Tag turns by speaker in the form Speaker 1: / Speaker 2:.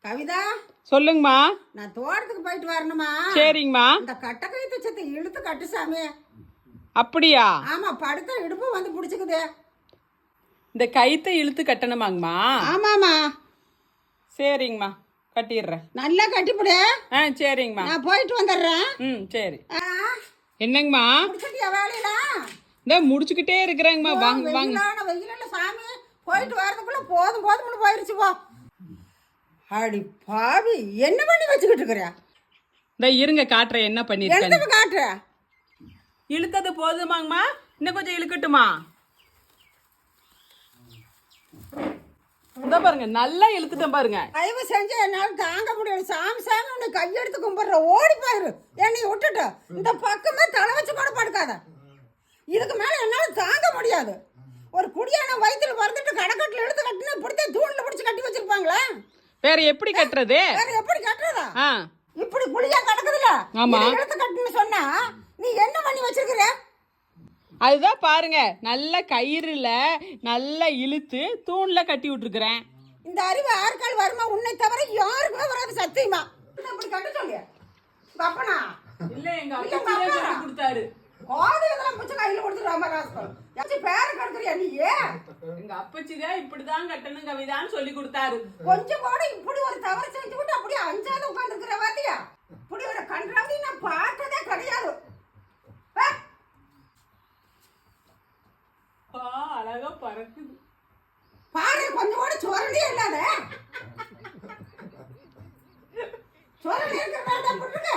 Speaker 1: கவிதா,
Speaker 2: சொல்லுங்கம்மா.
Speaker 1: நான் தோட்டத்துக்கு போயிட்டு வரணுமா?
Speaker 2: சரிங்கம்மா.
Speaker 1: இந்த கட்டை கயிற்று சத்தை இழுத்து கட்டு சாமி.
Speaker 2: அப்படியா?
Speaker 1: ஆமா, படுத்த இடுப்பு வந்து பிடிச்சிக்குது.
Speaker 2: இந்த கயித்தை இழுத்து கட்டணுமாங்கம்மா?
Speaker 1: ஆமாம்மா.
Speaker 2: சரிங்கம்மா, கட்டிடுறேன்.
Speaker 1: நல்லா கட்டிவிடு.
Speaker 2: சரிங்கம்மா,
Speaker 1: நான் போயிட்டு வந்துடுறேன்.
Speaker 2: சரி. என்னங்கம்மா?
Speaker 1: முடிச்சிட்டியா வேலையெல்லாம்?
Speaker 2: இந்த முடிச்சுக்கிட்டே இருக்கிறேங்கம்மா. வாங்க வாங்க.
Speaker 1: வெயில சாமி, போயிட்டு வரதுக்குள்ள போதும் போதும்னு போயிருச்சு போ. அடி பாவி, என்ன பண்ணி வச்சுக்கிட்டு இருக்கிற?
Speaker 2: இந்த இருங்க காட்டுறேன் என்ன பண்ணிருக்கேன்.
Speaker 1: எடுத்து காட்டுற.
Speaker 2: இழுத்தது போதுமாங்கம்மா, இன்னும் கொஞ்சம் இழுக்கட்டுமா? இந்த பாருங்க, நல்லா இழுத்துட்டேன் பாருங்க.
Speaker 1: தயவு செஞ்சு என்னால தாங்க முடியல சாமி. சாமி உன்னை கையெடுத்து கும்பிடுற, ஓடி போயிரு. என்னை விட்டுட்டு இந்த பக்கமே தலை வச்சு கூட படுக்காத. இதுக்கு மேல என்னால தாங்க முடியாது. ஒரு குடியான வயிற்றுல பிறந்துட்டு கடக்கட்டில் எடுத்து கட்டினா இப்படித்தான் தூணில் பிடிச்சி கட்டி வச்சிருப்பாங்களா?
Speaker 2: வேற எப்படி கட்டுறது?
Speaker 1: வேற எப்படி கட்டுறதா? இப்படி குழியா கிடக்குதுல,
Speaker 2: ஆமா,
Speaker 1: எடுத்து கட்டுன்னு சொன்னா நீ என்ன பண்ணி வச்சிருக்கிற?
Speaker 2: அதுதான் பாருங்க, நல்ல கயிறுல நல்லா இழுத்து தூண்ல கட்டி விட்டுருக்கிறேன்.
Speaker 1: இந்த அறிவு யாருக்கால் வருமா? உன்னை தவிர யாருக்குமே வராது சத்தியமா. இப்படி கட்ட சொல்லு. அப்பனா
Speaker 2: இல்ல, எங்க அப்பா கட்டி கொடுத்தாரு.
Speaker 1: கோதை இதெல்லாம் பிடிச்ச கையில கொடுத்துருவாம ராஸ்கல். யாச்சும் பேர கட்டுறியா நீ?
Speaker 2: எங்க அப்பச்சிதான் இப்படிதான் கட்டணும் கவிதான்னு சொல்லி கொடுத்தாரு.
Speaker 1: கொஞ்சம் கூட இப்படி ஒரு தவறு செஞ்சு விட்டு அப்படியே அஞ்சாவது உட்கார்ந்து இருக்கிற வாத்தியா? இப்படி ஒரு கன்றாவி நான் பார்த்ததே கிடையாது.
Speaker 2: அழகா பறக்குது
Speaker 1: பாரு, கொஞ்சம் கூட சோரடியே இல்லாத. சோரடி இருக்கிறதா போட்டுருக்க.